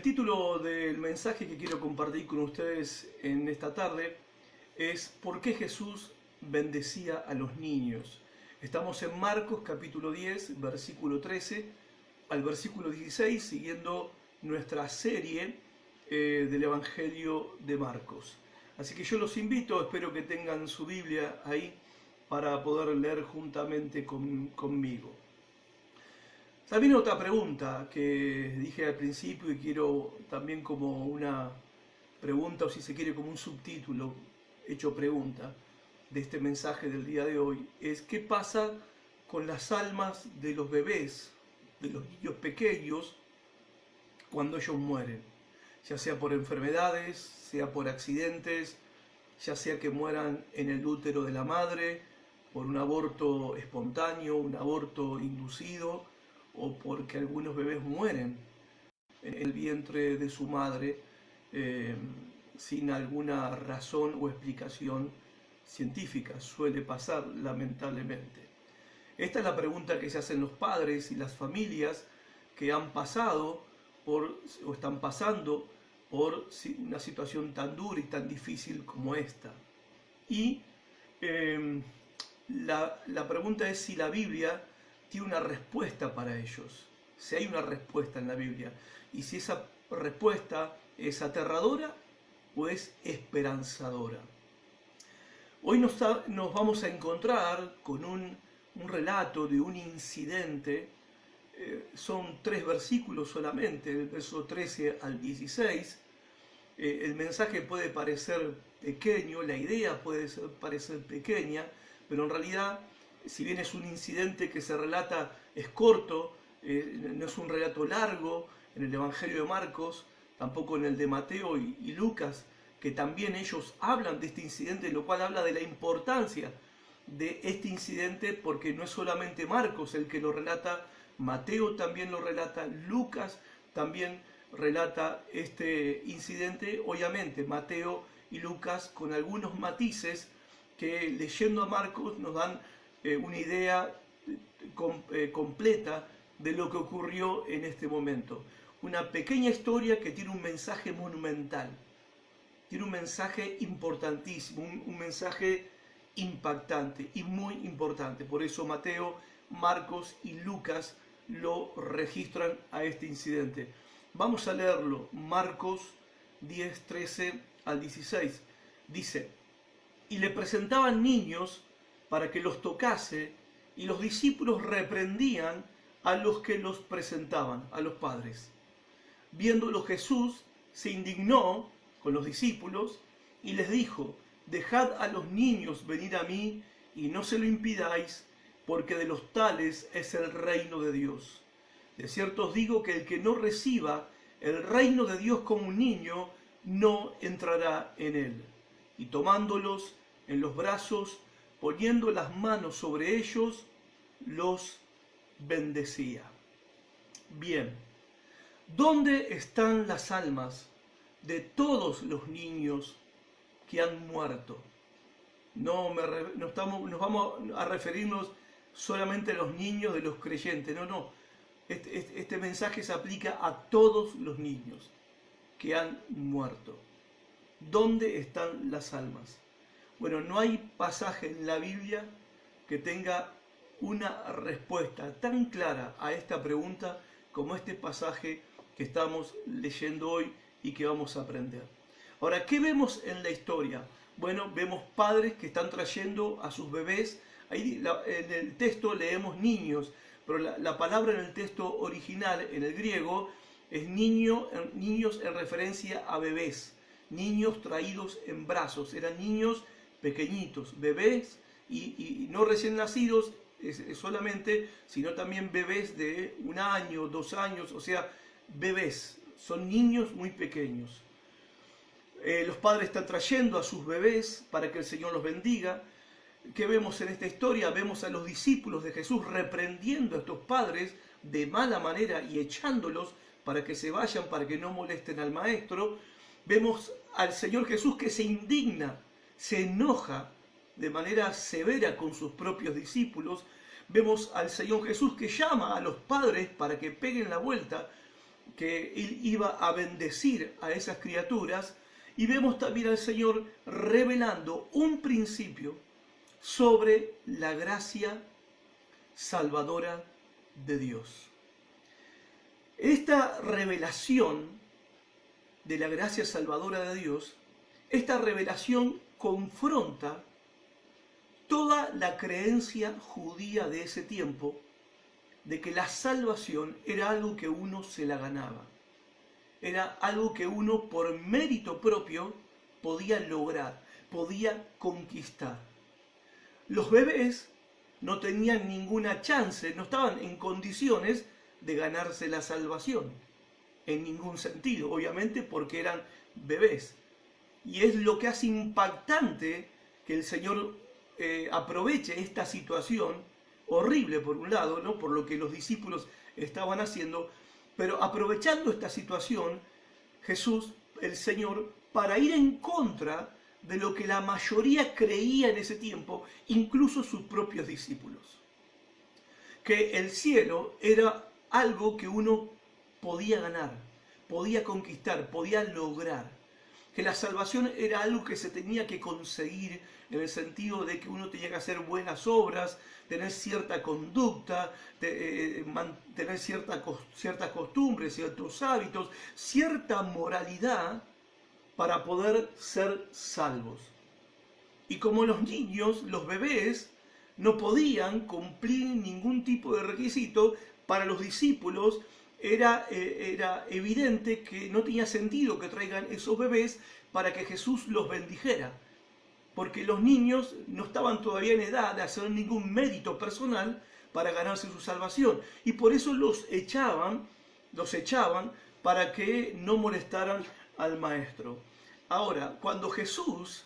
título del mensaje que quiero compartir con ustedes en esta tarde es ¿por qué Jesús bendecía a los niños? Estamos en Marcos capítulo 10, versículo 13 al versículo 16, siguiendo nuestra serie del Evangelio de Marcos. Así que yo los invito, espero que tengan su Biblia ahí para poder leer juntamente conmigo. También otra pregunta que dije al principio y quiero también como una pregunta, o si se quiere como un subtítulo hecho pregunta de este mensaje del día de hoy, es ¿qué pasa con las almas de los bebés, de los niños pequeños, cuando ellos mueren? Ya sea por enfermedades, sea por accidentes, ya sea que mueran en el útero de la madre, por un aborto espontáneo, un aborto inducido, o porque algunos bebés mueren en el vientre de su madre sin alguna razón o explicación científica. Suele pasar, lamentablemente. Esta es la pregunta que se hacen los padres y las familias que han pasado por o están pasando por una situación tan dura y tan difícil como esta. Y la pregunta es si la Biblia tiene una respuesta para ellos, si hay una respuesta en la Biblia, y si esa respuesta es aterradora o es esperanzadora. Hoy nos vamos a encontrar con un relato de un incidente. Son 3 versículos solamente, el verso 13 al 16. El mensaje puede parecer pequeño, la idea puede parecer pequeña, pero en realidad, si bien es un incidente que se relata, es corto, no es un relato largo en el Evangelio de Marcos, tampoco en el de Mateo y Lucas, que también ellos hablan de este incidente, lo cual habla de la importancia de este incidente, porque no es solamente Marcos el que lo relata, Mateo también lo relata, Lucas también relata este incidente, obviamente Mateo y Lucas con algunos matices que leyendo a Marcos nos dan una idea completa de lo que ocurrió en este momento. Una pequeña historia que tiene un mensaje monumental, tiene un mensaje importantísimo, un mensaje impactante y muy importante. Por eso Mateo, Marcos y Lucas lo registran a este incidente. Vamos a leerlo, Marcos 10, 13 al 16. Dice: y le presentaban niños para que los tocase, y los discípulos reprendían a los que los presentaban, a los padres. Viéndolo Jesús se indignó con los discípulos y les dijo: dejad a los niños venir a mí y no se lo impidáis, porque de los tales es el reino de Dios. De cierto os digo que el que no reciba el reino de Dios como un niño, no entrará en él. Y tomándolos en los brazos, poniendo las manos sobre ellos, los bendecía. Bien, ¿dónde están las almas de todos los niños que han muerto? No vamos a referirnos solamente a los niños de los creyentes, no. Este mensaje se aplica a todos los niños que han muerto. ¿Dónde están las almas? Bueno, no hay pasaje en la Biblia que tenga una respuesta tan clara a esta pregunta como este pasaje que estamos leyendo hoy y que vamos a aprender. Ahora, ¿qué vemos en la historia? Bueno, vemos padres que están trayendo a sus bebés. Ahí en el texto leemos niños, pero la palabra en el texto original, en el griego, es niños en referencia a bebés. Niños traídos en brazos, eran niños pequeñitos, bebés y no recién nacidos solamente, sino también bebés de 1 año, 2 años, o sea, bebés, son niños muy pequeños. Los padres están trayendo a sus bebés para que el Señor los bendiga. ¿Qué vemos en esta historia? Vemos a los discípulos de Jesús reprendiendo a estos padres de mala manera y echándolos para que se vayan, para que no molesten al maestro. Vemos al Señor Jesús que se indigna, se enoja de manera severa con sus propios discípulos. Vemos al Señor Jesús que llama a los padres para que peguen la vuelta que Él iba a bendecir a esas criaturas, y vemos también al Señor revelando un principio sobre la gracia salvadora de Dios. Esta revelación de la gracia salvadora de Dios, esta revelación confronta toda la creencia judía de ese tiempo de que la salvación era algo que uno se la ganaba. Era algo que uno por mérito propio podía lograr, podía conquistar. Los bebés no tenían ninguna chance, no estaban en condiciones de ganarse la salvación, en ningún sentido, obviamente porque eran bebés. Y es lo que hace impactante que el Señor aproveche esta situación, horrible por un lado, ¿no? Por lo que los discípulos estaban haciendo, pero aprovechando esta situación, Jesús, el Señor, para ir en contra de lo que la mayoría creía en ese tiempo, incluso sus propios discípulos. Que el cielo era algo que uno podía ganar, podía conquistar, podía lograr. Que la salvación era algo que se tenía que conseguir en el sentido de que uno tenía que hacer buenas obras, tener cierta conducta, tener ciertas costumbres, ciertos hábitos, cierta moralidad para poder ser salvos. Y como los niños, los bebés, no podían cumplir ningún tipo de requisito, para los discípulos era evidente que no tenía sentido que traigan esos bebés para que Jesús los bendijera, porque los niños no estaban todavía en edad de hacer ningún mérito personal para ganarse su salvación, y por eso los echaban para que no molestaran al maestro. Ahora, cuando Jesús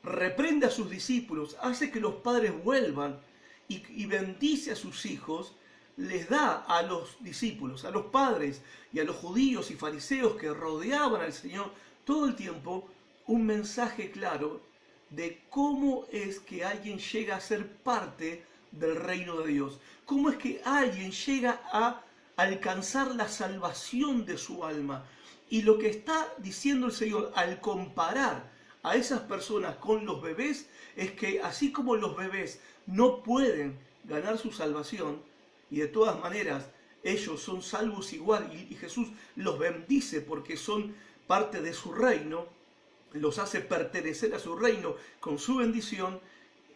reprende a sus discípulos, hace que los padres vuelvan y bendice a sus hijos, les da a los discípulos, a los padres y a los judíos y fariseos que rodeaban al Señor todo el tiempo, un mensaje claro de cómo es que alguien llega a ser parte del reino de Dios, cómo es que alguien llega a alcanzar la salvación de su alma. Y lo que está diciendo el Señor al comparar a esas personas con los bebés es que así como los bebés no pueden ganar su salvación, y de todas maneras ellos son salvos igual, y Jesús los bendice porque son parte de su reino, los hace pertenecer a su reino con su bendición,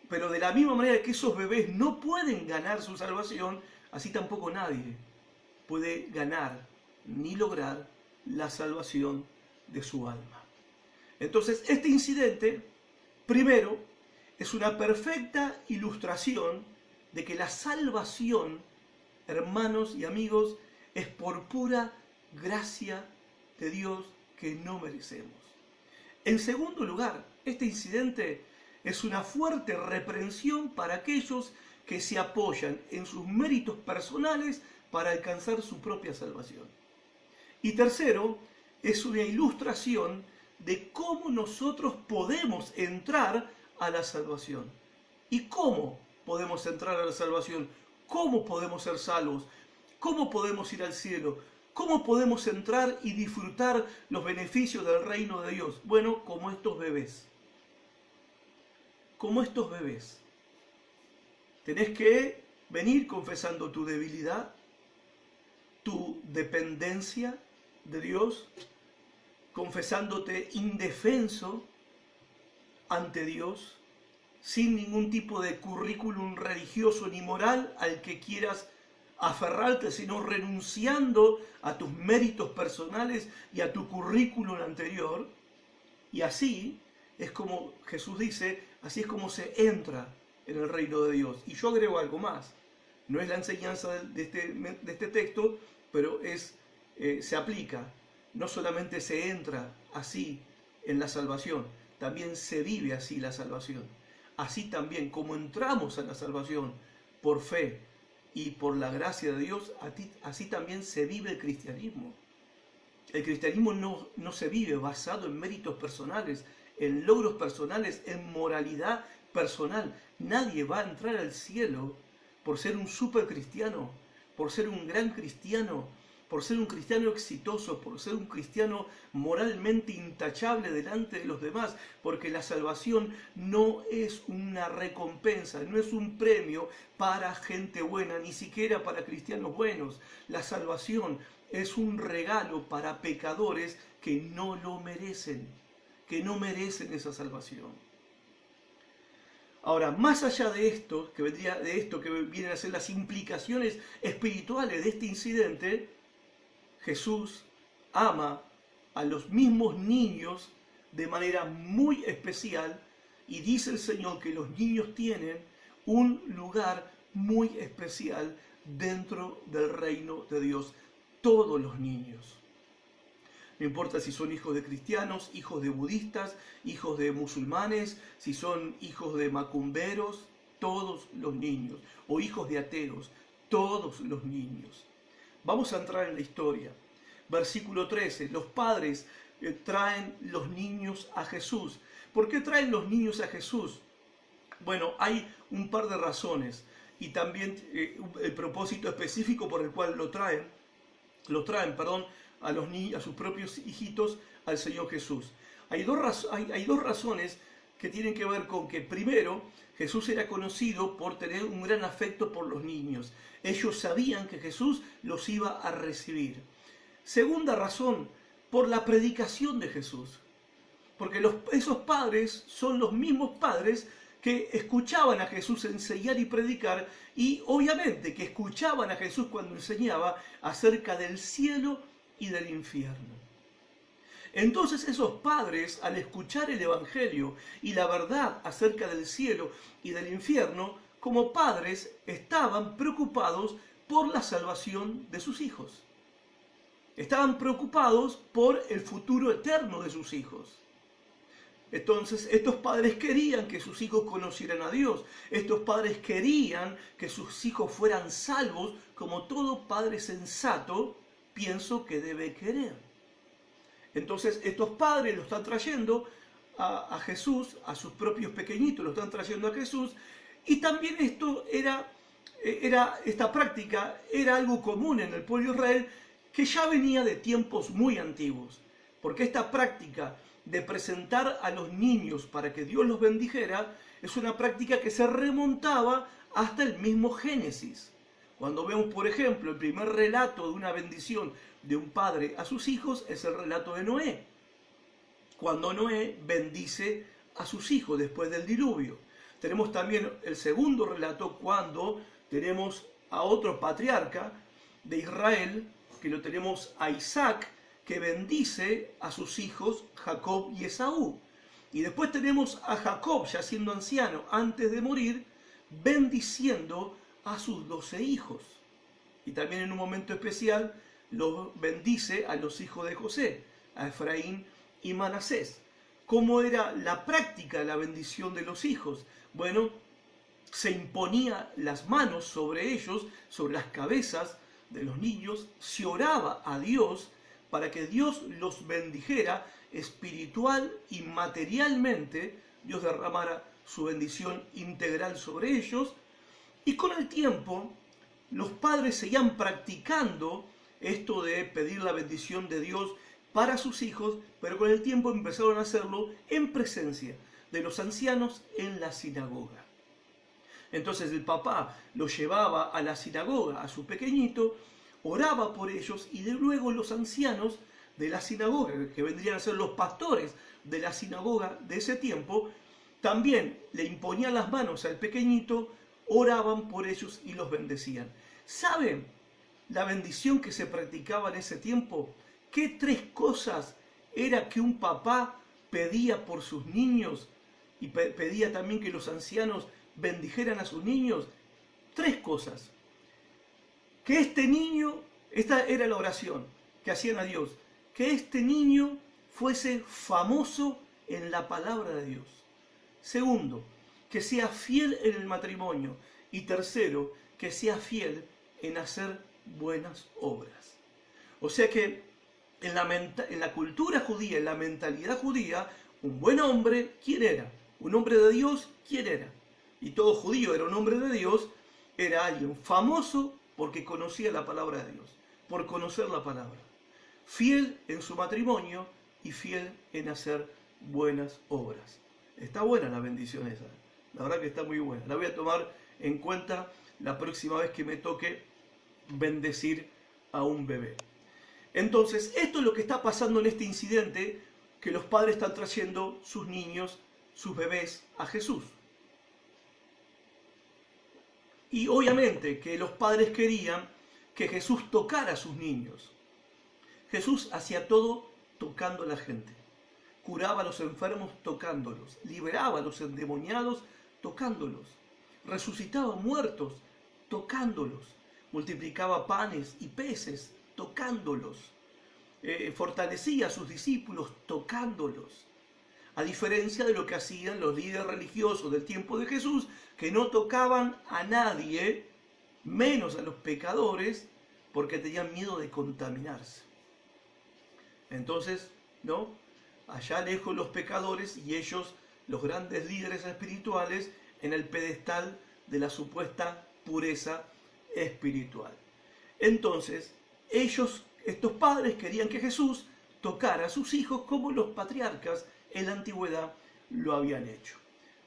pero de la misma manera que esos bebés no pueden ganar su salvación, así tampoco nadie puede ganar ni lograr la salvación de su alma. Entonces, este incidente, primero, es una perfecta ilustración de que la salvación, hermanos y amigos, es por pura gracia de Dios que no merecemos. En segundo lugar, este incidente es una fuerte reprensión para aquellos que se apoyan en sus méritos personales para alcanzar su propia salvación. Y tercero, es una ilustración de cómo nosotros podemos entrar a la salvación. ¿Y cómo podemos entrar a la salvación? ¿Cómo podemos ser salvos? ¿Cómo podemos ir al cielo? ¿Cómo podemos entrar y disfrutar los beneficios del reino de Dios? Bueno, como estos bebés. Como estos bebés. Tenés que venir confesando tu debilidad, tu dependencia de Dios, confesándote indefenso ante Dios, sin ningún tipo de currículum religioso ni moral al que quieras aferrarte, sino renunciando a tus méritos personales y a tu currículum anterior. Y así es como Jesús dice, así es como se entra en el reino de Dios. Y yo agrego algo más. No es la enseñanza de este texto, pero se aplica. No solamente se entra así en la salvación, también se vive así la salvación. Así también como entramos en la salvación por fe y por la gracia de Dios, así también se vive el cristianismo. El cristianismo no se vive basado en méritos personales, en logros personales, en moralidad personal. Nadie va a entrar al cielo por ser un super cristiano, por ser un gran cristiano, por ser un cristiano exitoso, por ser un cristiano moralmente intachable delante de los demás, porque la salvación no es una recompensa, no es un premio para gente buena, ni siquiera para cristianos buenos. La salvación es un regalo para pecadores que no lo merecen, que no merecen esa salvación. Ahora, más allá de esto, que vienen a ser las implicaciones espirituales de este incidente, Jesús ama a los mismos niños de manera muy especial y dice el Señor que los niños tienen un lugar muy especial dentro del reino de Dios. Todos los niños. No importa si son hijos de cristianos, hijos de budistas, hijos de musulmanes, si son hijos de macumberos, todos los niños, o hijos de ateos, todos los niños. Vamos a entrar en la historia. Versículo 13, los padres traen los niños a Jesús. ¿Por qué traen los niños a Jesús? Bueno, hay un par de razones y también el propósito específico por el cual lo traen a sus propios hijitos al Señor Jesús. Hay dos razones que tienen que ver con que, primero, Jesús era conocido por tener un gran afecto por los niños. Ellos sabían que Jesús los iba a recibir. Segunda razón, por la predicación de Jesús. Porque esos padres son los mismos padres que escuchaban a Jesús enseñar y predicar, y obviamente que escuchaban a Jesús cuando enseñaba acerca del cielo y del infierno. Entonces esos padres, al escuchar el Evangelio y la verdad acerca del cielo y del infierno, como padres estaban preocupados por la salvación de sus hijos. Estaban preocupados por el futuro eterno de sus hijos. Entonces, estos padres querían que sus hijos conocieran a Dios. Estos padres querían que sus hijos fueran salvos, como todo padre sensato pienso que debe querer. Entonces, estos padres lo están trayendo a Jesús, a sus propios pequeñitos lo están trayendo a Jesús, y también esta práctica era algo común en el pueblo de Israel, que ya venía de tiempos muy antiguos, porque esta práctica de presentar a los niños para que Dios los bendijera es una práctica que se remontaba hasta el mismo Génesis. Cuando vemos, por ejemplo, el primer relato de una bendición de un padre a sus hijos es el relato de Noé, cuando Noé bendice a sus hijos después del diluvio. Tenemos también el segundo relato cuando tenemos a otro patriarca de Israel, que lo tenemos a Isaac, que bendice a sus hijos Jacob y Esaú. Y después tenemos a Jacob, ya siendo anciano, antes de morir, bendiciendo a sus 12 hijos. Y también en un momento especial los bendice a los hijos de José, a Efraín y Manasés. ¿Cómo era la práctica de la bendición de los hijos? Bueno, se imponía las manos sobre ellos, sobre las cabezas de los niños, se oraba a Dios para que Dios los bendijera espiritual y materialmente, Dios derramara su bendición integral sobre ellos, y con el tiempo los padres seguían practicando esto de pedir la bendición de Dios para sus hijos, pero con el tiempo empezaron a hacerlo en presencia de los ancianos en la sinagoga. Entonces el papá lo llevaba a la sinagoga, a su pequeñito, oraba por ellos y de luego los ancianos de la sinagoga, que vendrían a ser los pastores de la sinagoga de ese tiempo, también le imponían las manos al pequeñito, oraban por ellos y los bendecían. ¿Saben la bendición que se practicaba en ese tiempo? ¿Qué tres cosas era que un papá pedía por sus niños y pedía también que los ancianos bendijeran a sus niños? Tres cosas. Que este niño, esta era la oración que hacían a Dios, que este niño fuese famoso en la palabra de Dios. Segundo, que sea fiel en el matrimonio. Y tercero, que sea fiel en hacer buenas obras. O sea que en la cultura judía, en la mentalidad judía, un buen hombre, ¿quién era? Un hombre de Dios, ¿quién era? Y todo judío era un hombre de Dios, era alguien famoso porque conocía la palabra de Dios. por conocer la palabra. Fiel en su matrimonio y fiel en hacer buenas obras. Está buena la bendición esa. La verdad que está muy buena. La voy a tomar en cuenta la próxima vez que me toque bendecir a un bebé. Entonces, esto es lo que está pasando en este incidente, que los padres están trayendo sus niños, sus bebés, a Jesús. Y obviamente que los padres querían que Jesús tocara a sus niños. Jesús hacía todo tocando a la gente. Curaba a los enfermos tocándolos. Liberaba a los endemoniados tocándolos. Resucitaba muertos tocándolos. Multiplicaba panes y peces tocándolos. Fortalecía a sus discípulos tocándolos. A diferencia de lo que hacían los líderes religiosos del tiempo de Jesús, que no tocaban a nadie, menos a los pecadores, porque tenían miedo de contaminarse. Entonces, ¿no? Allá lejos los pecadores y ellos, los grandes líderes espirituales, en el pedestal de la supuesta pureza espiritual. Entonces, estos padres querían que Jesús tocara a sus hijos como los patriarcas en la antigüedad lo habían hecho.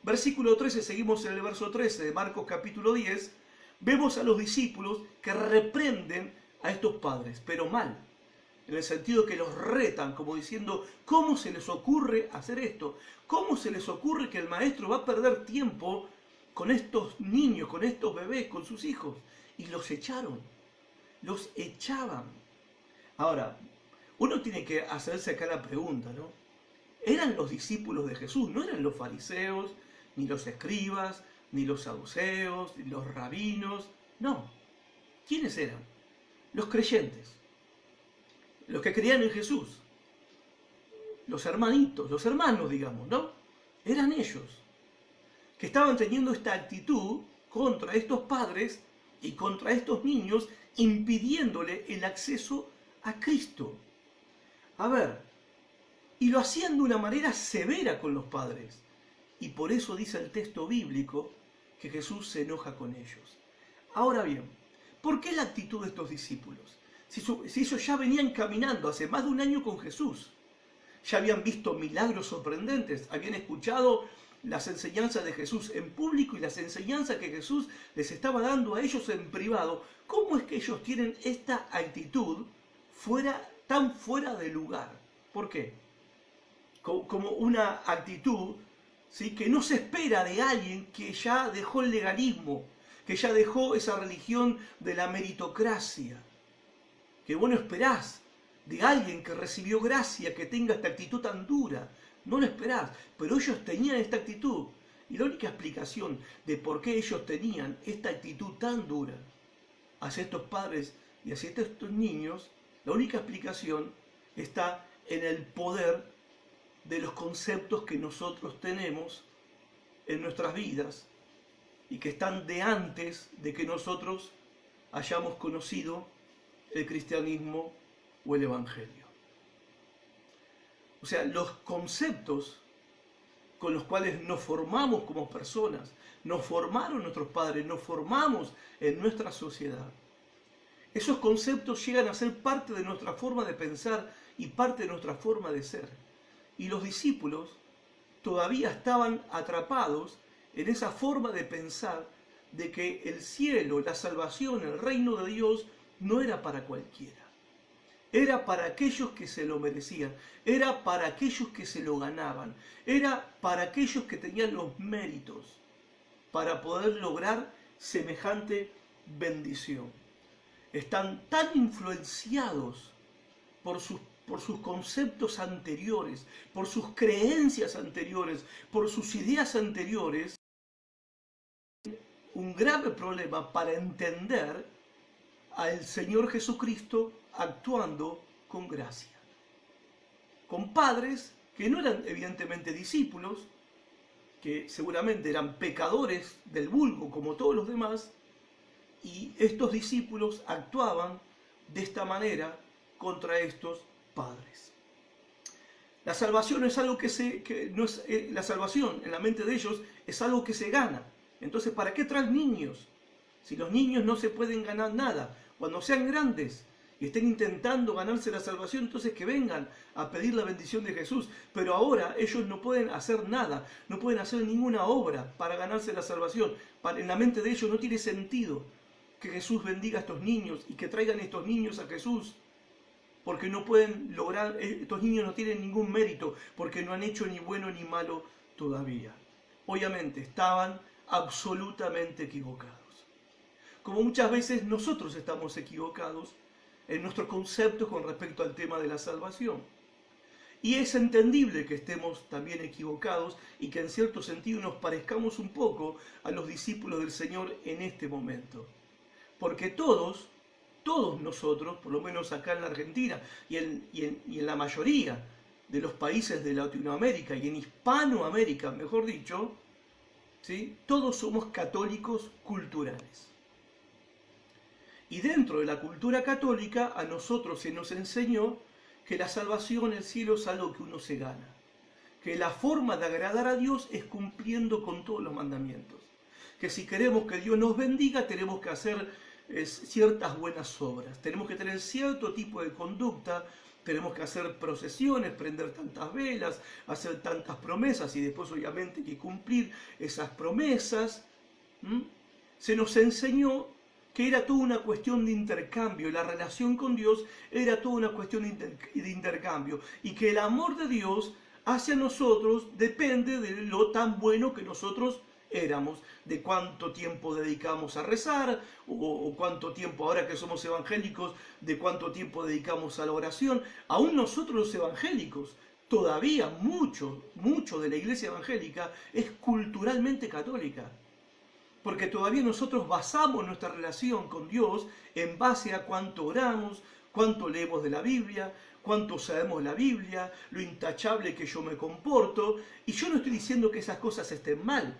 Versículo 13, seguimos en el verso 13 de Marcos capítulo 10, vemos a los discípulos que reprenden a estos padres, pero mal, en el sentido que los retan, como diciendo, ¿cómo se les ocurre hacer esto? ¿Cómo se les ocurre que el maestro va a perder tiempo con estos niños, con estos bebés, con sus hijos? Y los echaron, los echaban. Ahora, uno tiene que hacerse acá la pregunta, ¿no? Eran los discípulos de Jesús, no eran los fariseos, ni los escribas, ni los saduceos, ni los rabinos, no. ¿Quiénes eran? Los creyentes, los que creían en Jesús, los hermanitos, los hermanos, digamos, ¿no? Eran ellos, que estaban teniendo esta actitud contra estos padres y contra estos niños, impidiéndole el acceso a Cristo. A ver, y lo hacían de una manera severa con los padres. Y por eso dice el texto bíblico que Jesús se enoja con ellos. Ahora bien, ¿por qué la actitud de estos discípulos? Si ellos ya venían caminando hace más de un año con Jesús, ya habían visto milagros sorprendentes, habían escuchado las enseñanzas de Jesús en público y las enseñanzas que Jesús les estaba dando a ellos en privado, ¿cómo es que ellos tienen esta actitud tan fuera de lugar? ¿Por qué? Como una actitud, ¿sí?, que no se espera de alguien que ya dejó el legalismo, que ya dejó esa religión de la meritocracia. Que vos no esperás de alguien que recibió gracia que tenga esta actitud tan dura. No lo esperás, pero ellos tenían esta actitud. Y la única explicación de por qué ellos tenían esta actitud tan dura hacia estos padres y hacia estos niños, la única explicación está en el poder de los conceptos que nosotros tenemos en nuestras vidas y que están de antes de que nosotros hayamos conocido el cristianismo o el evangelio. O sea, los conceptos con los cuales nos formamos como personas, nos formaron nuestros padres, nos formamos en nuestra sociedad. Esos conceptos llegan a ser parte de nuestra forma de pensar y parte de nuestra forma de ser. Y los discípulos todavía estaban atrapados en esa forma de pensar de que el cielo, la salvación, el reino de Dios no era para cualquiera. Era para aquellos que se lo merecían, era para aquellos que se lo ganaban, era para aquellos que tenían los méritos para poder lograr semejante bendición. Están tan influenciados por sus conceptos anteriores, por sus creencias anteriores, por sus ideas anteriores, un grave problema para entender al Señor Jesucristo actuando con gracia. Con padres que no eran evidentemente discípulos, que seguramente eran pecadores del vulgo como todos los demás, y estos discípulos actuaban de esta manera contra estos padres. La salvación es algo la salvación en la mente de ellos es algo que se gana. Entonces, ¿para qué traen niños? Si los niños no se pueden ganar nada, cuando sean grandes y estén intentando ganarse la salvación, entonces que vengan a pedir la bendición de Jesús. Pero ahora ellos no pueden hacer nada, no pueden hacer ninguna obra para ganarse la salvación. En la mente de ellos no tiene sentido que Jesús bendiga a estos niños y que traigan estos niños a Jesús, porque no pueden lograr, estos niños no tienen ningún mérito, porque no han hecho ni bueno ni malo todavía. Obviamente estaban absolutamente equivocados. Como muchas veces nosotros estamos equivocados en nuestros conceptos con respecto al tema de la salvación. Y es entendible que estemos también equivocados y que en cierto sentido nos parezcamos un poco a los discípulos del Señor en este momento. Porque todos nosotros, por lo menos acá en la Argentina y en la mayoría de los países de Latinoamérica y en Hispanoamérica, mejor dicho, ¿sí?, todos somos católicos culturales. Y dentro de la cultura católica a nosotros se nos enseñó que la salvación, el cielo, es algo que uno se gana. Que la forma de agradar a Dios es cumpliendo con todos los mandamientos. Que si queremos que Dios nos bendiga, tenemos que hacer ciertas buenas obras. Tenemos que tener cierto tipo de conducta, tenemos que hacer procesiones, prender tantas velas, hacer tantas promesas y después obviamente hay que cumplir esas promesas. Se nos enseñó que era toda una cuestión de intercambio, la relación con Dios era toda una cuestión de intercambio, y que el amor de Dios hacia nosotros depende de lo tan bueno que nosotros éramos, de cuánto tiempo dedicamos a rezar, o cuánto tiempo, ahora que somos evangélicos, de cuánto tiempo dedicamos a la oración. Aún nosotros los evangélicos, todavía mucho de la iglesia evangélica es culturalmente católica. Porque todavía nosotros basamos nuestra relación con Dios en base a cuánto oramos, cuánto leemos de la Biblia, cuánto sabemos la Biblia, lo intachable que yo me comporto. Y yo no estoy diciendo que esas cosas estén mal,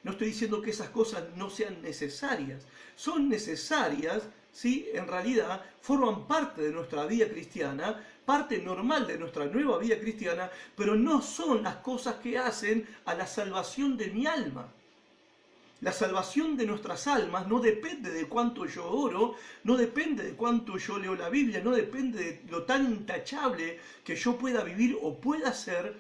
no estoy diciendo que esas cosas no sean necesarias. Son necesarias, ¿sí? En realidad forman parte de nuestra vida cristiana, parte normal de nuestra nueva vida cristiana, pero no son las cosas que hacen a la salvación de mi alma. La salvación de nuestras almas no depende de cuánto yo oro, no depende de cuánto yo leo la Biblia, no depende de lo tan intachable que yo pueda vivir o pueda ser.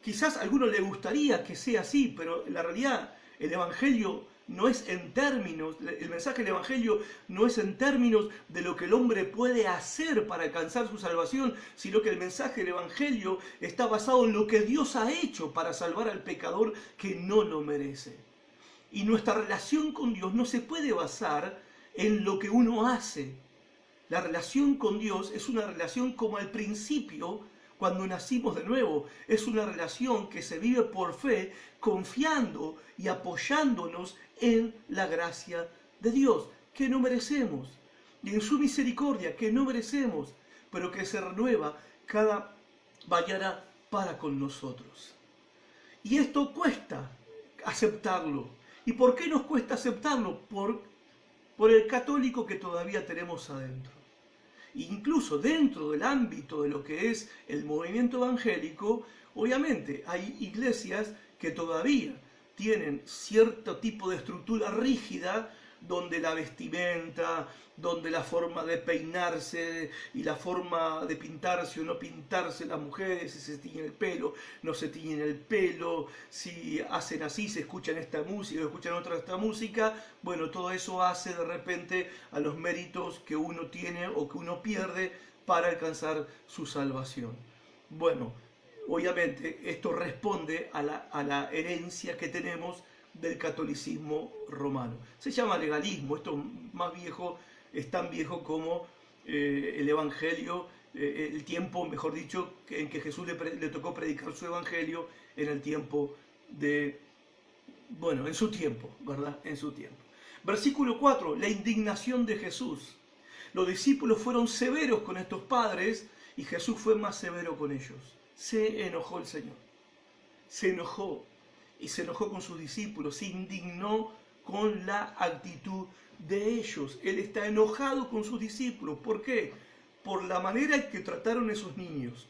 Quizás a alguno le gustaría que sea así, pero en la realidad el Evangelio no es en términos, el mensaje del Evangelio no es en términos de lo que el hombre puede hacer para alcanzar su salvación, sino que el mensaje del Evangelio está basado en lo que Dios ha hecho para salvar al pecador que no lo merece. Y nuestra relación con Dios no se puede basar en lo que uno hace. La relación con Dios es una relación como al principio, cuando nacimos de nuevo. Es una relación que se vive por fe, confiando y apoyándonos en la gracia de Dios, que no merecemos, y en su misericordia, que no merecemos, pero que se renueva cada mañana para con nosotros. Y esto cuesta aceptarlo. ¿Y por qué nos cuesta aceptarlo? Por el católico que todavía tenemos adentro. Incluso dentro del ámbito de lo que es el movimiento evangélico, obviamente hay iglesias que todavía tienen cierto tipo de estructura rígida, donde la vestimenta, donde la forma de peinarse y la forma de pintarse o no pintarse las mujeres, si se tiñen el pelo, no se tiñen el pelo, si hacen así, se escuchan esta música, o escuchan otra esta música, bueno, todo eso hace de repente a los méritos que uno tiene o que uno pierde para alcanzar su salvación. Bueno, obviamente esto responde a la herencia que tenemos del catolicismo romano. Se llama legalismo, esto más viejo, es tan viejo como el Evangelio, el tiempo, mejor dicho, en que Jesús le tocó predicar su Evangelio en el tiempo de, bueno, en su tiempo, ¿verdad? En su tiempo. Versículo 4, la indignación de Jesús. Los discípulos fueron severos con estos padres y Jesús fue más severo con ellos. Se enojó el Señor, se enojó. Y se enojó con sus discípulos, se indignó con la actitud de ellos. Él está enojado con sus discípulos. ¿Por qué? Por la manera en que trataron a esos niños.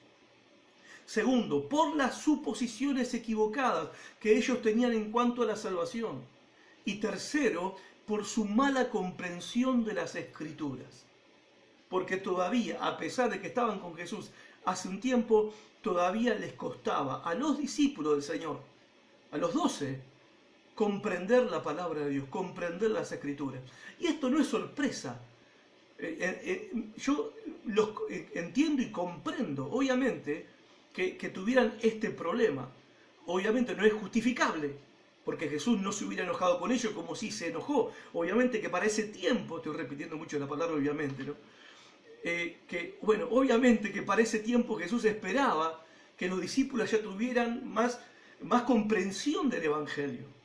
Segundo, por las suposiciones equivocadas que ellos tenían en cuanto a la salvación. Y tercero, por su mala comprensión de las Escrituras. porque todavía, a pesar de que estaban con Jesús hace un tiempo, todavía les costaba a los discípulos del Señor, a los 12, comprender la palabra de Dios, comprender las Escrituras. Y esto no es sorpresa. Yo los entiendo y comprendo, obviamente, que tuvieran este problema. Obviamente no es justificable, porque Jesús no se hubiera enojado con ellos como si se enojó. Obviamente que para ese tiempo, estoy repitiendo mucho la palabra obviamente, ¿no? Obviamente que para ese tiempo Jesús esperaba que los discípulos ya tuvieran más comprensión del Evangelio.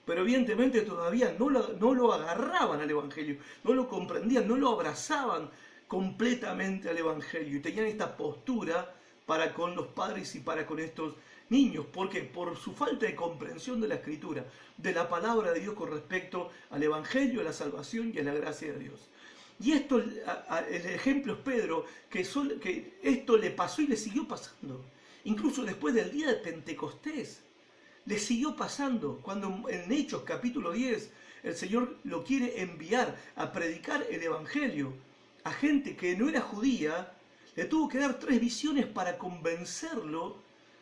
Pero evidentemente todavía no lo agarraban al Evangelio, no lo comprendían, no lo abrazaban completamente al Evangelio. Y tenían esta postura para con los padres y para con estos niños, porque por su falta de comprensión de la Escritura, de la palabra de Dios con respecto al Evangelio, a la salvación y a la gracia de Dios. Y esto, el ejemplo es Pedro, que esto le pasó y le siguió pasando. Incluso después del día de Pentecostés, le siguió pasando. Cuando en Hechos capítulo 10, el Señor lo quiere enviar a predicar el Evangelio a gente que no era judía, le tuvo que dar 3 visiones para convencerlo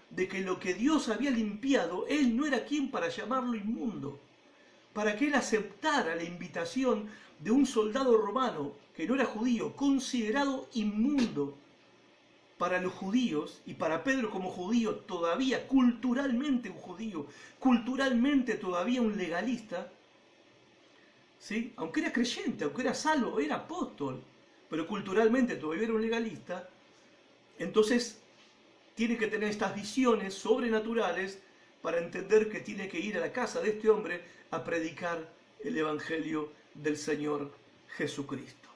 de que lo que Dios había limpiado, él no era quien para llamarlo inmundo. Para que él aceptara la invitación de un soldado romano que no era judío, considerado inmundo para los judíos, y para Pedro como judío, todavía culturalmente un judío, culturalmente todavía un legalista, ¿sí? Aunque era creyente, aunque era salvo, era apóstol, pero culturalmente todavía era un legalista. Entonces tiene que tener estas visiones sobrenaturales para entender que tiene que ir a la casa de este hombre a predicar el Evangelio del Señor Jesucristo.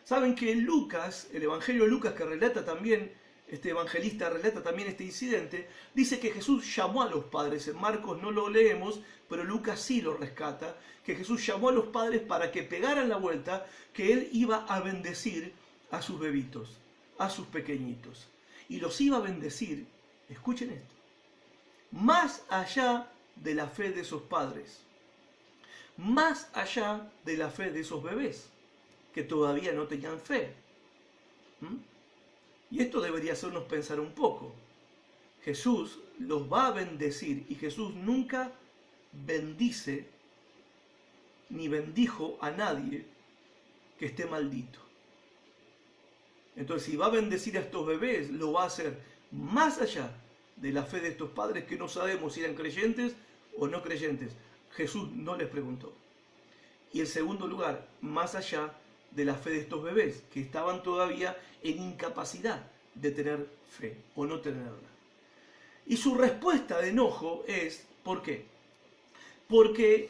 Saben que Lucas, el Evangelio de Lucas, que relata también, este evangelista relata también este incidente, dice que Jesús llamó a los padres. En Marcos no lo leemos, pero Lucas sí lo rescata, que Jesús llamó a los padres para que pegaran la vuelta, que él iba a bendecir a sus bebitos, a sus pequeñitos. Y los iba a bendecir, escuchen esto, más allá de la fe de esos padres, más allá de la fe de esos bebés, que todavía no tenían fe. Y esto debería hacernos pensar un poco. Jesús los va a bendecir y Jesús nunca bendice ni bendijo a nadie que esté maldito. Entonces, si va a bendecir a estos bebés, lo va a hacer más allá de la fe de estos padres que no sabemos si eran creyentes o no creyentes. Jesús no les preguntó. Y en segundo lugar, más allá de la fe de estos bebés, que estaban todavía en incapacidad de tener fe o no tenerla. Y su respuesta de enojo es, ¿por qué? Porque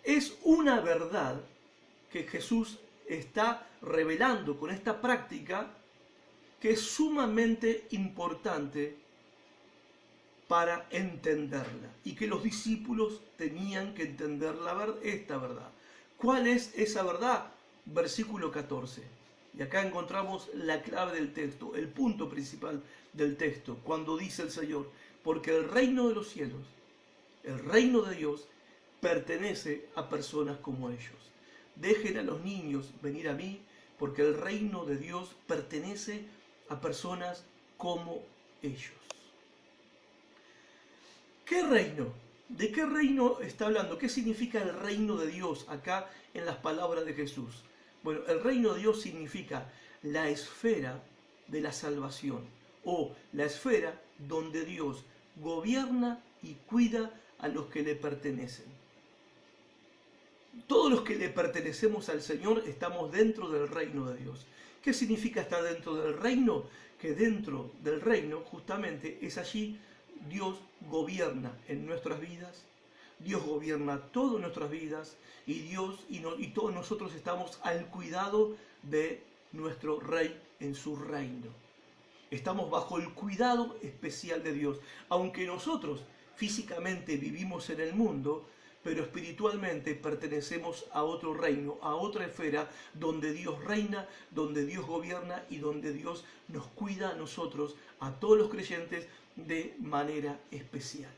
es una verdad que Jesús está revelando con esta práctica que es sumamente importante para entenderla y que los discípulos tenían que entender esta verdad. ¿Cuál es esa verdad? Versículo 14. Y acá encontramos la clave del texto, el punto principal del texto, cuando dice el Señor, porque el reino de los cielos, el reino de Dios, pertenece a personas como ellos. Dejen a los niños venir a mí, porque el reino de Dios pertenece a personas como ellos. ¿Qué reino? ¿De qué reino está hablando? ¿Qué significa el reino de Dios acá en las palabras de Jesús? Bueno, el reino de Dios significa la esfera de la salvación, o la esfera donde Dios gobierna y cuida a los que le pertenecen. Todos los que le pertenecemos al Señor estamos dentro del reino de Dios. ¿Qué significa estar dentro del reino? Que dentro del reino justamente es allí Dios gobierna en nuestras vidas, Dios gobierna todas nuestras vidas y todos nosotros estamos al cuidado de nuestro Rey en su reino. Estamos bajo el cuidado especial de Dios, aunque nosotros físicamente vivimos en el mundo, pero espiritualmente pertenecemos a otro reino, a otra esfera donde Dios reina, donde Dios gobierna y donde Dios nos cuida a nosotros, a todos los creyentes, de manera especial.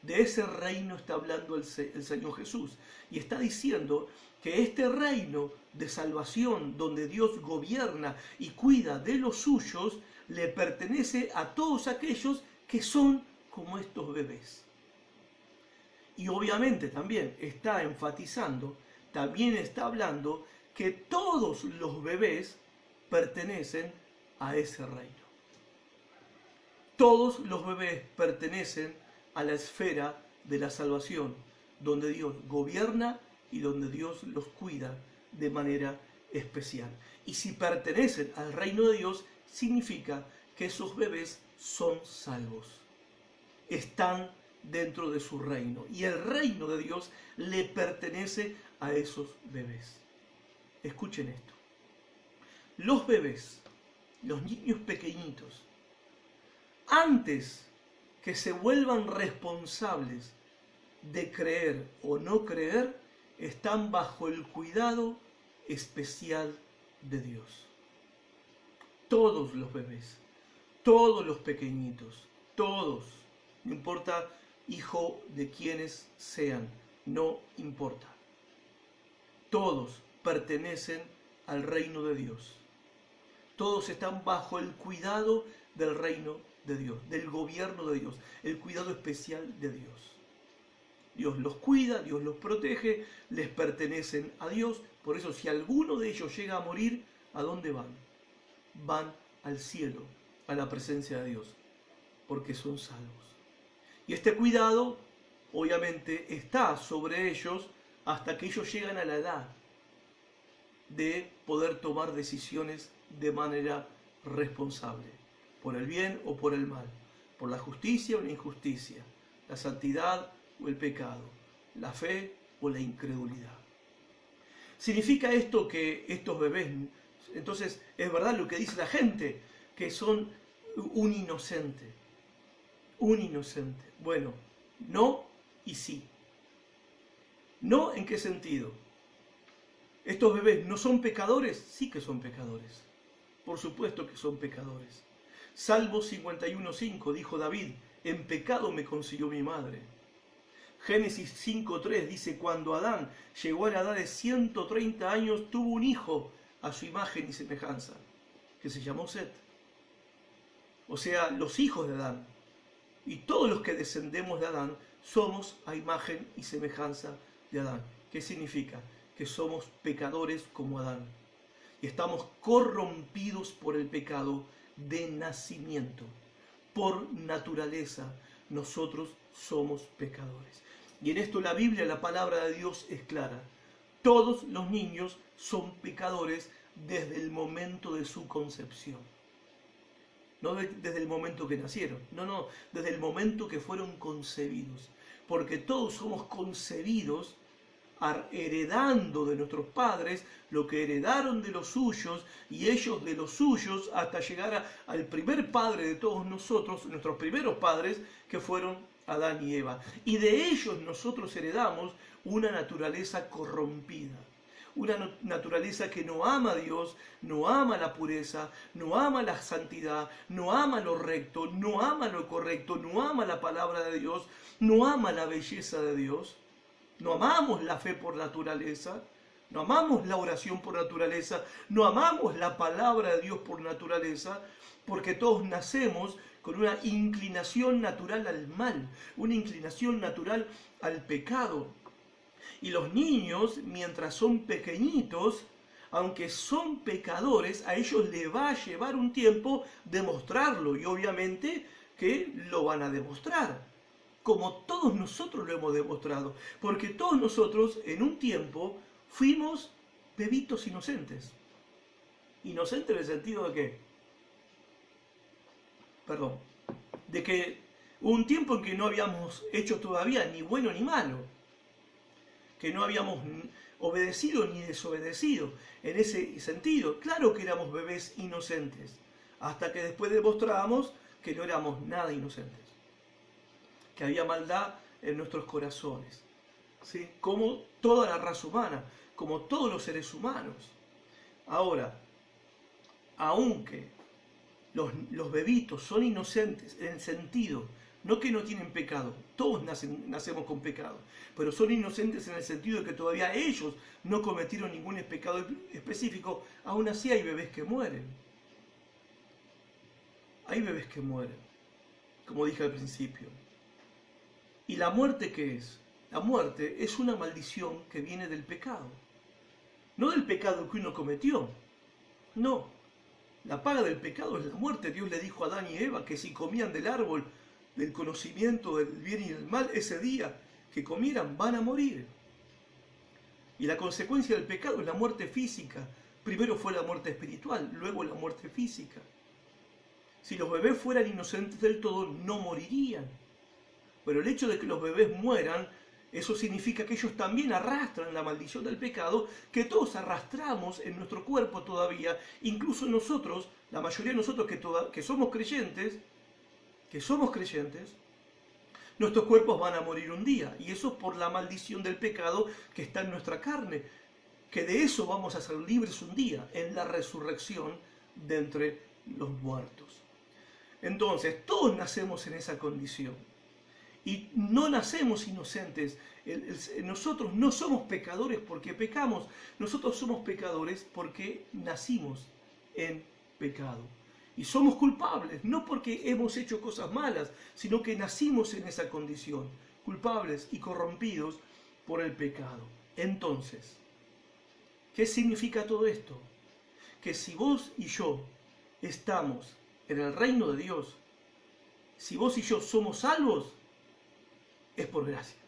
De ese reino está hablando el Señor Jesús. Y está diciendo que este reino de salvación, donde Dios gobierna y cuida de los suyos, le pertenece a todos aquellos que son como estos bebés. Y obviamente también está enfatizando, también está hablando que todos los bebés pertenecen a ese reino. Todos los bebés pertenecen a la esfera de la salvación, donde Dios gobierna y donde Dios los cuida de manera especial. Y si pertenecen al reino de Dios, significa que esos bebés son salvos. Están dentro de su reino. Y el reino de Dios le pertenece a esos bebés. Escuchen esto. Los bebés, los niños pequeñitos, antes que se vuelvan responsables de creer o no creer, están bajo el cuidado especial de Dios. Todos los bebés, todos los pequeñitos, todos, no importa hijo de quienes sean, no importa. Todos pertenecen al reino de Dios. Todos están bajo el cuidado del reino de Dios, del gobierno de Dios, el cuidado especial de Dios. Dios los cuida, Dios los protege, les pertenecen a Dios. Por eso si alguno de ellos llega a morir, ¿a dónde van? Van al cielo, a la presencia de Dios, porque son salvos. Y este cuidado, obviamente, está sobre ellos hasta que ellos llegan a la edad de poder tomar decisiones de manera responsable, por el bien o por el mal, por la justicia o la injusticia, la santidad o el pecado, la fe o la incredulidad. ¿Significa esto que estos bebés, entonces es verdad lo que dice la gente, que son un inocente? Un inocente. Bueno, no y sí. ¿No en qué sentido? ¿Estos bebés no son pecadores? Sí que son pecadores. Por supuesto que son pecadores. Salmo 51:5 dijo David, en pecado me concibió mi madre. Génesis 5:3 dice, cuando Adán llegó a la edad de 130 años, tuvo un hijo a su imagen y semejanza, que se llamó Set. O sea, los hijos de Adán. Y todos los que descendemos de Adán somos a imagen y semejanza de Adán. ¿Qué significa? Que somos pecadores como Adán. Y estamos corrompidos por el pecado de nacimiento. Por naturaleza, nosotros somos pecadores. Y en esto la Biblia, la palabra de Dios es clara. Todos los niños son pecadores desde el momento de su concepción. No desde el momento que nacieron, no, desde el momento que fueron concebidos. Porque todos somos concebidos heredando de nuestros padres lo que heredaron de los suyos y ellos de los suyos hasta llegar al primer padre de todos nosotros, nuestros primeros padres, que fueron Adán y Eva. Y de ellos nosotros heredamos una naturaleza corrompida. Una naturaleza que no ama a Dios, no ama la pureza, no ama la santidad, no ama lo recto, no ama lo correcto, no ama la palabra de Dios, no ama la belleza de Dios. No amamos la fe por naturaleza, no amamos la oración por naturaleza, no amamos la palabra de Dios por naturaleza, porque todos nacemos con una inclinación natural al mal, una inclinación natural al pecado. Y los niños, mientras son pequeñitos, aunque son pecadores, a ellos les va a llevar un tiempo demostrarlo, y obviamente que lo van a demostrar, como todos nosotros lo hemos demostrado, porque todos nosotros en un tiempo fuimos bebitos inocentes. ¿Inocente en el sentido de qué? Perdón, de que hubo un tiempo en que no habíamos hecho todavía ni bueno ni malo, que no habíamos obedecido ni desobedecido. En ese sentido, claro que éramos bebés inocentes, hasta que después demostrábamos que no éramos nada inocentes, que había maldad en nuestros corazones, ¿sí? Como toda la raza humana, como todos los seres humanos. Ahora, aunque los bebitos son inocentes en el sentido No que no tienen pecado, todos nacemos con pecado, pero son inocentes en el sentido de que todavía ellos no cometieron ningún pecado específico. Aún así hay bebés que mueren. Hay bebés que mueren, como dije al principio. ¿Y la muerte qué es? La muerte es una maldición que viene del pecado. No del pecado que uno cometió. No. La paga del pecado es la muerte. Dios le dijo a Adán y Eva que si comían del árbol del conocimiento del bien y del mal, ese día que comieran van a morir. Y la consecuencia del pecado es la muerte física. Primero fue la muerte espiritual, luego la muerte física. Si los bebés fueran inocentes del todo, no morirían. Pero el hecho de que los bebés mueran, eso significa que ellos también arrastran la maldición del pecado que todos arrastramos en nuestro cuerpo todavía. Incluso nosotros, la mayoría de nosotros que somos creyentes, nuestros cuerpos van a morir un día. Y eso por la maldición del pecado que está en nuestra carne. Que de eso vamos a ser libres un día, en la resurrección de entre los muertos. Entonces, todos nacemos en esa condición. Y no nacemos inocentes. Nosotros no somos pecadores porque pecamos. Nosotros somos pecadores porque nacimos en pecado. Y somos culpables, no porque hemos hecho cosas malas, sino que nacimos en esa condición, culpables y corrompidos por el pecado. Entonces, ¿qué significa todo esto? Que si vos y yo estamos en el reino de Dios, si vos y yo somos salvos, es por gracia.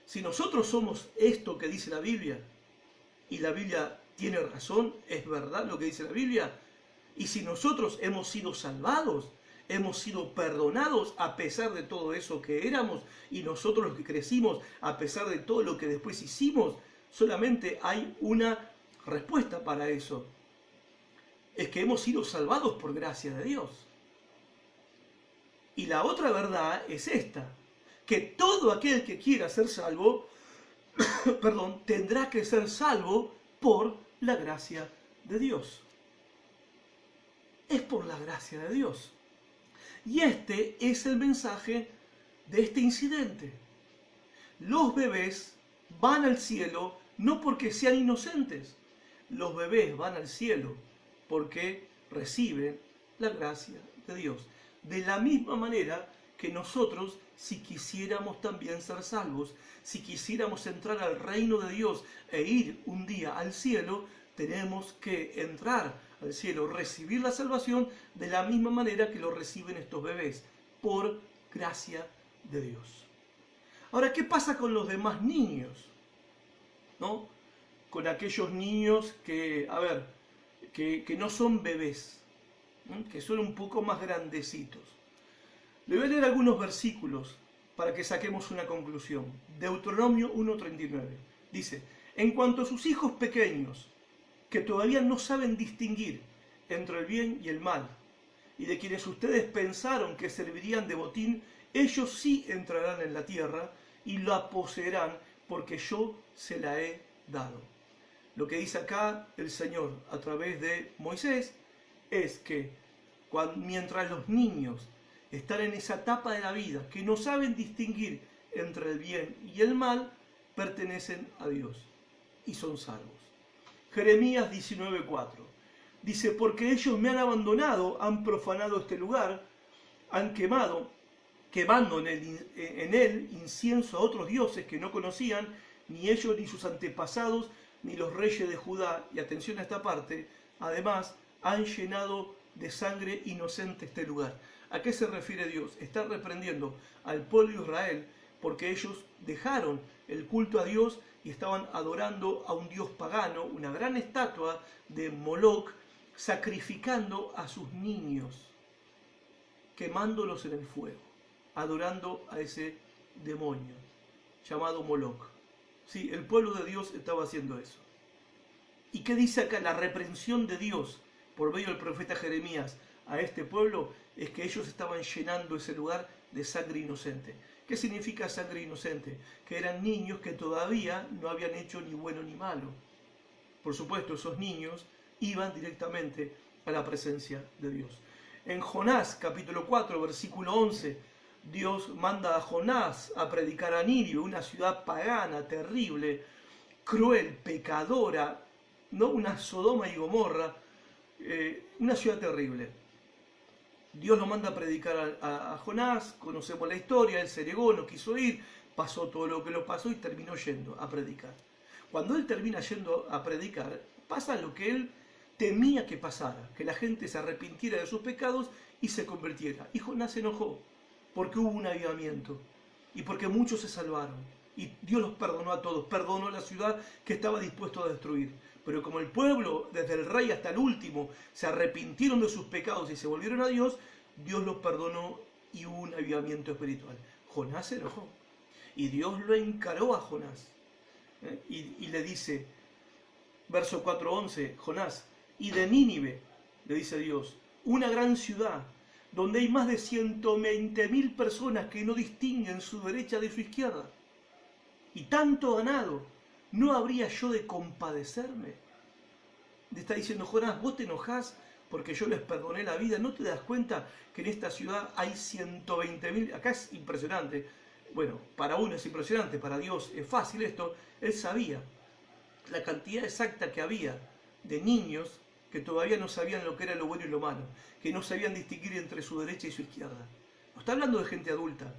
Si nosotros somos esto que dice la Biblia, y la Biblia tiene razón, es verdad lo que dice la Biblia, y si nosotros hemos sido salvados, hemos sido perdonados a pesar de todo eso que éramos, y nosotros los que crecimos a pesar de todo lo que después hicimos, solamente hay una respuesta para eso. Es que hemos sido salvados por gracia de Dios. Y la otra verdad es esta, que todo aquel que quiera ser salvo, tendrá que ser salvo por la gracia de Dios. Es por la gracia de Dios. Y este es el mensaje de este incidente. Los bebés van al cielo no porque sean inocentes. Los bebés van al cielo porque reciben la gracia de Dios. De la misma manera que nosotros, si quisiéramos también ser salvos, si quisiéramos entrar al reino de Dios e ir un día al cielo, tenemos que entrar al cielo, recibir la salvación de la misma manera que lo reciben estos bebés, por gracia de Dios. Ahora, ¿qué pasa con los demás niños? ¿No? Con aquellos niños que no son bebés, ¿no? Que son un poco más grandecitos. Le voy a leer algunos versículos para que saquemos una conclusión. Deuteronomio 1:39 dice: en cuanto a sus hijos pequeños, que todavía no saben distinguir entre el bien y el mal, y de quienes ustedes pensaron que servirían de botín, ellos sí entrarán en la tierra y la poseerán, porque yo se la he dado. Lo que dice acá el Señor a través de Moisés es que mientras los niños están en esa etapa de la vida que no saben distinguir entre el bien y el mal, pertenecen a Dios y son salvos. Jeremías 19:4 dice: porque ellos me han abandonado, han profanado este lugar, han quemando en él incienso a otros dioses que no conocían, ni ellos ni sus antepasados, ni los reyes de Judá. Y atención a esta parte, además han llenado de sangre inocente este lugar. ¿A qué se refiere Dios? Está reprendiendo al pueblo de Israel porque ellos dejaron el culto a Dios y estaban adorando a un dios pagano, una gran estatua de Moloch, sacrificando a sus niños, quemándolos en el fuego, adorando a ese demonio llamado Moloch. Sí, el pueblo de Dios estaba haciendo eso. ¿Y qué dice acá? La reprensión de Dios por medio del profeta Jeremías a este pueblo es que ellos estaban llenando ese lugar de sangre inocente. ¿Qué significa sangre inocente? Que eran niños que todavía no habían hecho ni bueno ni malo. Por supuesto, esos niños iban directamente a la presencia de Dios. En Jonás, capítulo 4, versículo 11, Dios manda a Jonás a predicar a Nínive, una ciudad pagana, terrible, cruel, pecadora, ¿no? Una Sodoma y Gomorra, una ciudad terrible. Dios lo manda a predicar a Jonás, conocemos la historia, él se negó, no quiso ir, pasó todo lo que lo pasó y terminó yendo a predicar. Cuando él termina yendo a predicar, pasa lo que él temía que pasara, que la gente se arrepintiera de sus pecados y se convirtiera. Y Jonás se enojó, porque hubo un avivamiento y porque muchos se salvaron. Y Dios los perdonó a todos, perdonó a la ciudad que estaba dispuesto a destruir. Pero como el pueblo, desde el rey hasta el último, se arrepintieron de sus pecados y se volvieron a Dios, Dios los perdonó y hubo un avivamiento espiritual. Jonás se enojó y Dios lo encaró a Jonás. Y le dice, verso 4:11, Jonás, y de Nínive, le dice Dios, una gran ciudad, donde hay más de 120.000 personas que no distinguen su derecha de su izquierda, y tanto ganado, ¿no habría yo de compadecerme? Le está diciendo, Jonás, vos te enojás porque yo les perdoné la vida. ¿No te das cuenta que en esta ciudad hay 120.000? Acá es impresionante. Bueno, para uno es impresionante, para Dios es fácil esto. Él sabía la cantidad exacta que había de niños que todavía no sabían lo que era lo bueno y lo malo, que no sabían distinguir entre su derecha y su izquierda. No está hablando de gente adulta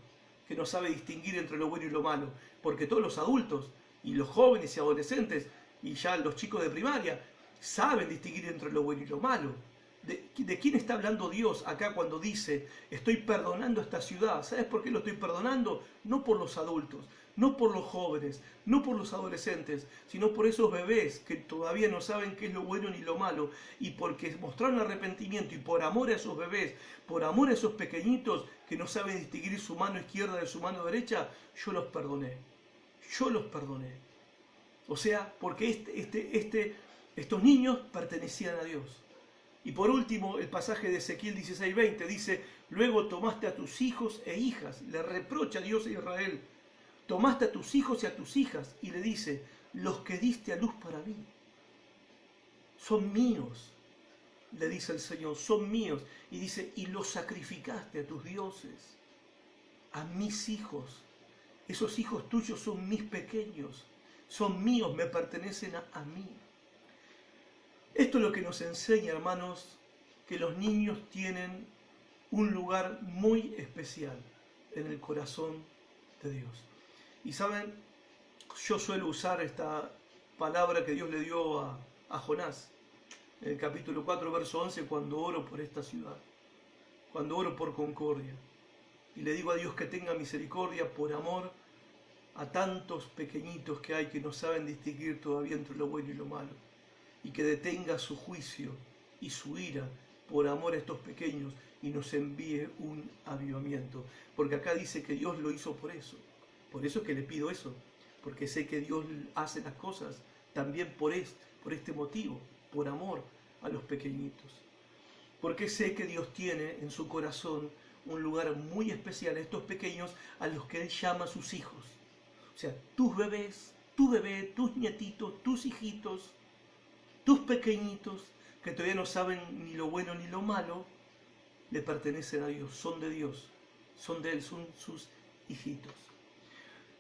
que no sabe distinguir entre lo bueno y lo malo, porque todos los adultos y los jóvenes y adolescentes y ya los chicos de primaria saben distinguir entre lo bueno y lo malo. ¿De quién está hablando Dios acá cuando dice, estoy perdonando a esta ciudad? ¿Sabes por qué lo estoy perdonando? No por los adultos, no por los jóvenes, no por los adolescentes, sino por esos bebés que todavía no saben qué es lo bueno ni lo malo, y porque mostraron arrepentimiento, y por amor a esos bebés, por amor a esos pequeñitos que no saben distinguir su mano izquierda de su mano derecha, yo los perdoné. Yo los perdoné. O sea, porque estos niños pertenecían a Dios. Y por último, el pasaje de Ezequiel 16:20 dice, luego tomaste a tus hijos e hijas, le reprocha a Dios a Israel, tomaste a tus hijos y a tus hijas, y le dice, los que diste a luz para mí, son míos, le dice el Señor, son míos. Y dice, y los sacrificaste a tus dioses, a mis hijos. Esos hijos tuyos son mis pequeños, son míos, me pertenecen a mí. Esto es lo que nos enseña, hermanos, que los niños tienen un lugar muy especial en el corazón de Dios. Y saben, yo suelo usar esta palabra que Dios le dio a Jonás, en el capítulo 4, verso 11, cuando oro por esta ciudad, cuando oro por Concordia. Y le digo a Dios que tenga misericordia por amor a tantos pequeñitos que hay que no saben distinguir todavía entre lo bueno y lo malo. Y que detenga su juicio y su ira por amor a estos pequeños y nos envíe un avivamiento. Porque acá dice que Dios lo hizo por eso. Por eso es que le pido eso. Porque sé que Dios hace las cosas también por este motivo, por amor a los pequeñitos. Porque sé que Dios tiene en su corazón un lugar muy especial a estos pequeños a los que Él llama sus hijos. O sea, tus bebés, tu bebé, tus nietitos, tus hijitos, tus pequeñitos, que todavía no saben ni lo bueno ni lo malo, le pertenecen a Dios, son de Dios, son de Él, son sus hijitos.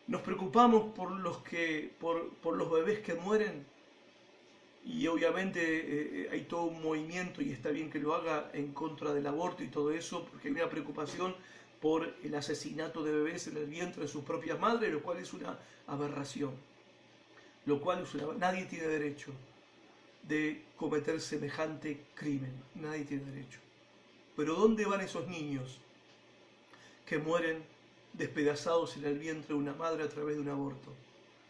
Nos preocupamos por los bebés que mueren, y obviamente hay todo un movimiento, y está bien que lo haga, en contra del aborto y todo eso, porque hay una preocupación por el asesinato de bebés en el vientre de sus propias madres, lo cual es una aberración. Nadie tiene derecho de cometer semejante crimen, nadie tiene derecho. Pero ¿dónde van esos niños que mueren despedazados en el vientre de una madre a través de un aborto?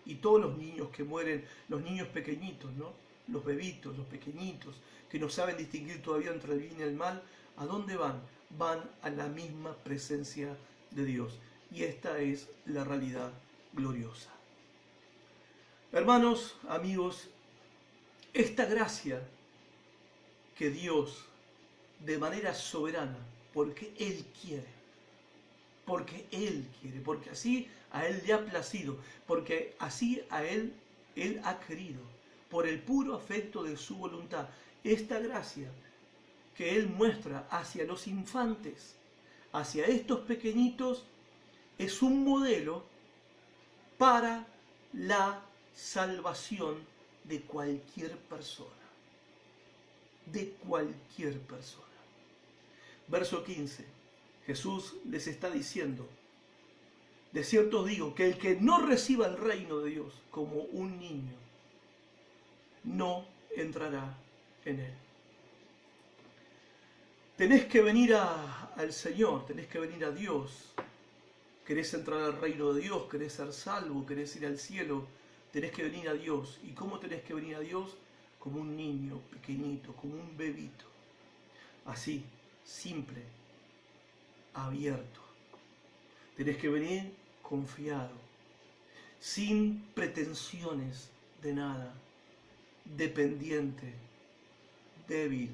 Y todos los niños que mueren, los niños pequeñitos, ¿no? Los bebitos, los pequeñitos, que no saben distinguir todavía entre el bien y el mal, ¿a dónde van? Van a la misma presencia de Dios. Y esta es la realidad gloriosa. Hermanos, amigos, esta gracia que Dios, de manera soberana, porque Él quiere, porque así a Él le ha placido, porque así a Él ha querido, por el puro afecto de su voluntad, esta gracia que Él muestra hacia los infantes, hacia estos pequeñitos es un modelo para la salvación de cualquier persona. De cualquier persona. Verso 15. Jesús les está diciendo: de cierto os digo que el que no reciba el reino de Dios como un niño, no entrará en él. Tenés que venir al Señor, tenés que venir a Dios. Querés entrar al reino de Dios, querés ser salvo, querés ir al cielo, tenés que venir a Dios. ¿Y cómo tenés que venir a Dios? Como un niño pequeñito, como un bebito. Así, simple, abierto. Tenés que venir confiado, sin pretensiones de nada, dependiente, débil,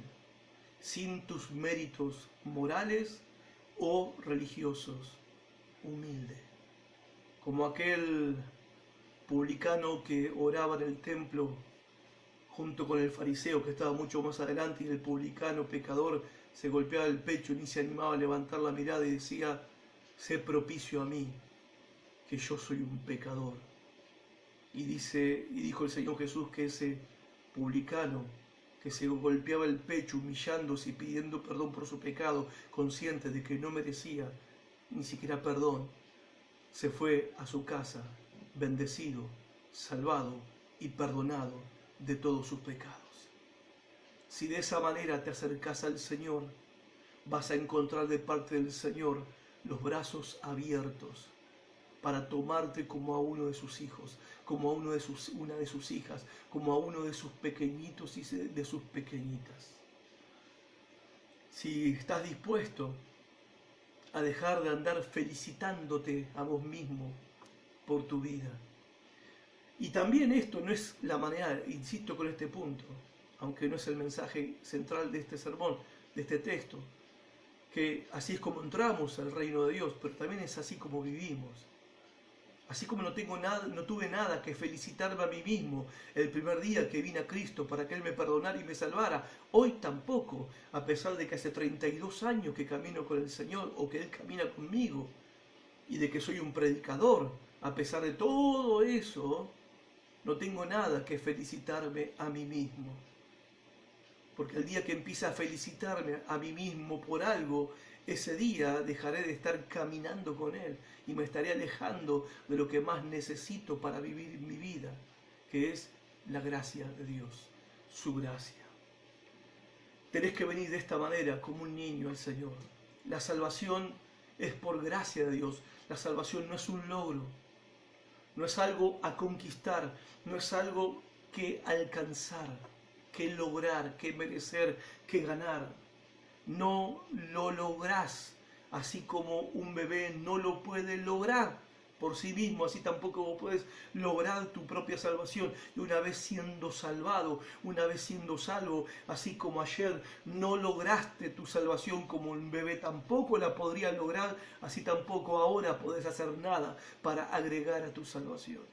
sin tus méritos morales o religiosos, humilde, como aquel publicano que oraba en el templo junto con el fariseo que estaba mucho más adelante, y el publicano pecador se golpeaba el pecho y ni se animaba a levantar la mirada y decía: sé propicio a mí, que yo soy un pecador. Y dijo el Señor Jesús que ese publicano que se golpeaba el pecho humillándose y pidiendo perdón por su pecado, consciente de que no merecía ni siquiera perdón, se fue a su casa bendecido, salvado y perdonado de todos sus pecados. Si de esa manera te acercas al Señor, vas a encontrar de parte del Señor los brazos abiertos para tomarte como a uno de sus hijos, como a una de sus hijas, como a uno de sus pequeñitos y de sus pequeñitas. Si estás dispuesto a dejar de andar felicitándote a vos mismo por tu vida. Y también esto no es la manera, insisto con este punto, aunque no es el mensaje central de este sermón, de este texto, que así es como entramos al reino de Dios, pero también es así como vivimos. Así como no tuve nada que felicitarme a mí mismo el primer día que vine a Cristo para que Él me perdonara y me salvara, hoy tampoco, a pesar de que hace 32 años que camino con el Señor o que Él camina conmigo, y de que soy un predicador, a pesar de todo eso, no tengo nada que felicitarme a mí mismo. Porque el día que empiece a felicitarme a mí mismo por algo, ese día dejaré de estar caminando con Él y me estaré alejando de lo que más necesito para vivir mi vida, que es la gracia de Dios, su gracia. Tenés que venir de esta manera, como un niño al Señor. La salvación es por gracia de Dios. La salvación no es un logro, no es algo a conquistar, no es algo que alcanzar, que lograr, que merecer, que ganar. No lo lográs, así como un bebé no lo puede lograr por sí mismo, así tampoco vos puedes lograr tu propia salvación. Y una vez siendo salvado, una vez siendo salvo, así como ayer no lograste tu salvación como un bebé tampoco la podría lograr, así tampoco ahora podés hacer nada para agregar a tu salvación.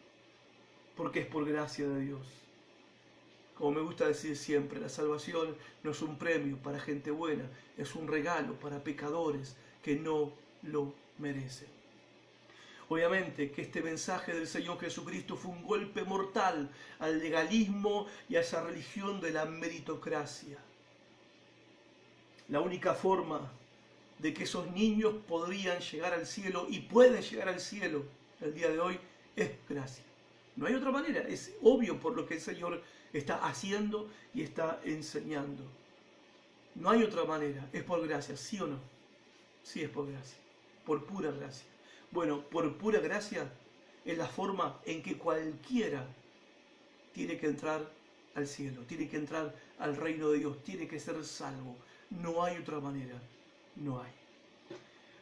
Porque es por gracia de Dios. Como me gusta decir siempre, la salvación no es un premio para gente buena, es un regalo para pecadores que no lo merecen. Obviamente que este mensaje del Señor Jesucristo fue un golpe mortal al legalismo y a esa religión de la meritocracia. La única forma de que esos niños podrían llegar al cielo y pueden llegar al cielo el día de hoy es gracia. No hay otra manera, es obvio por lo que el Señor está haciendo y está enseñando. No hay otra manera, es por gracia, ¿sí o no? Sí, es por gracia, por pura gracia. Bueno, por pura gracia es la forma en que cualquiera tiene que entrar al cielo, tiene que entrar al reino de Dios, tiene que ser salvo. No hay otra manera, no hay.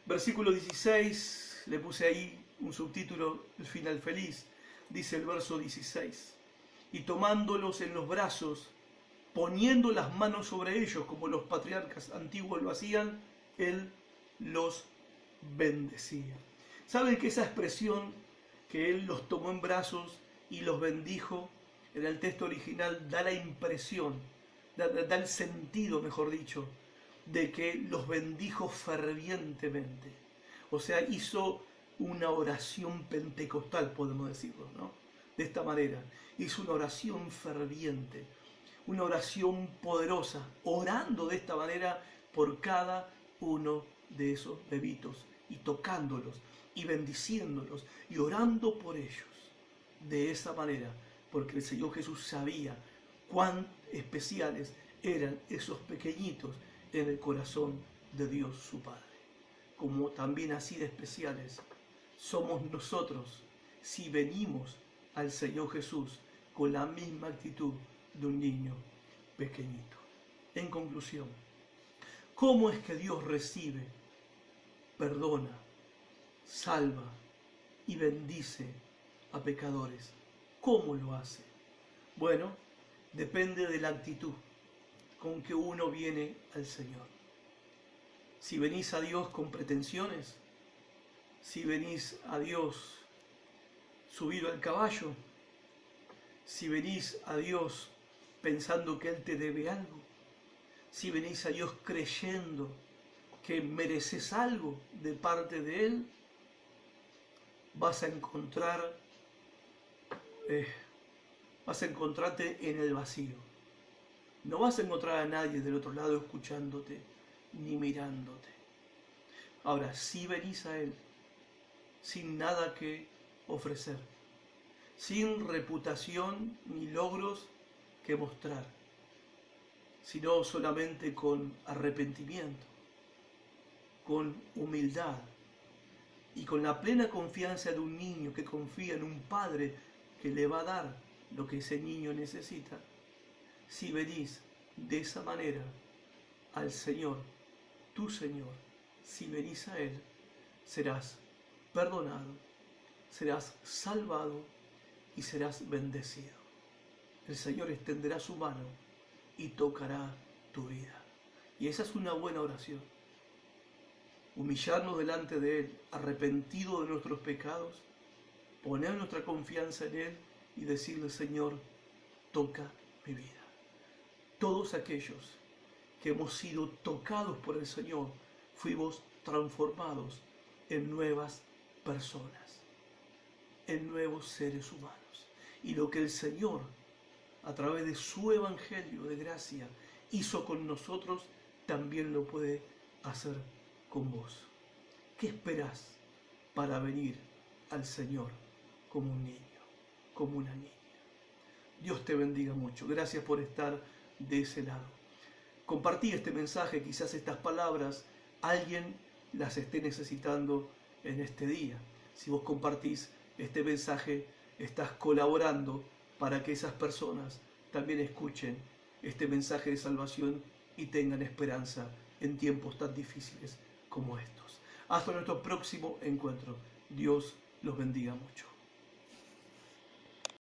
Versículo 16, le puse ahí un subtítulo, el final feliz, dice el verso 16. Y tomándolos en los brazos, poniendo las manos sobre ellos, como los patriarcas antiguos lo hacían, Él los bendecía. ¿Saben que esa expresión que Él los tomó en brazos y los bendijo, en el texto original da la impresión, da el sentido, mejor dicho, de que los bendijo fervientemente. O sea, hizo una oración pentecostal, podemos decirlo, ¿no? De esta manera, hizo una oración ferviente, una oración poderosa, orando de esta manera por cada uno de esos bebitos y tocándolos y bendiciéndolos y orando por ellos de esa manera, porque el Señor Jesús sabía cuán especiales eran esos pequeñitos en el corazón de Dios su Padre, como también así de especiales somos nosotros si venimos al Señor Jesús con la misma actitud de un niño pequeñito. En conclusión, ¿cómo es que Dios recibe, perdona, salva y bendice a pecadores? ¿Cómo lo hace? Bueno, depende de la actitud con que uno viene al Señor. Si venís a Dios con pretensiones, si venís a Dios subido al caballo, si venís a Dios pensando que Él te debe algo, si venís a Dios creyendo que mereces algo de parte de Él, vas a encontrarte en el vacío. No vas a encontrar a nadie del otro lado escuchándote ni mirándote. Ahora, si venís a Él sin nada que ofrecer, sin reputación ni logros que mostrar, sino solamente con arrepentimiento, con humildad y con la plena confianza de un niño que confía en un padre que le va a dar lo que ese niño necesita. Si venís de esa manera al Señor, tu Señor, si venís a Él, serás perdonado, serás salvado y serás bendecido. El Señor extenderá su mano y tocará tu vida. Y esa es una buena oración. Humillarnos delante de Él, arrepentido de nuestros pecados, poner nuestra confianza en Él y decirle: Señor, toca mi vida. Todos aquellos que hemos sido tocados por el Señor, fuimos transformados en nuevas personas, en nuevos seres humanos. Y lo que el Señor, a través de su Evangelio de gracia, hizo con nosotros, también lo puede hacer con vos. ¿Qué esperás para venir al Señor como un niño, como una niña? Dios te bendiga mucho. Gracias por estar de ese lado. Compartí este mensaje, quizás estas palabras alguien las esté necesitando en este día. Si vos compartís este mensaje, estás colaborando para que esas personas también escuchen este mensaje de salvación y tengan esperanza en tiempos tan difíciles como estos. Hasta nuestro próximo encuentro. Dios los bendiga mucho.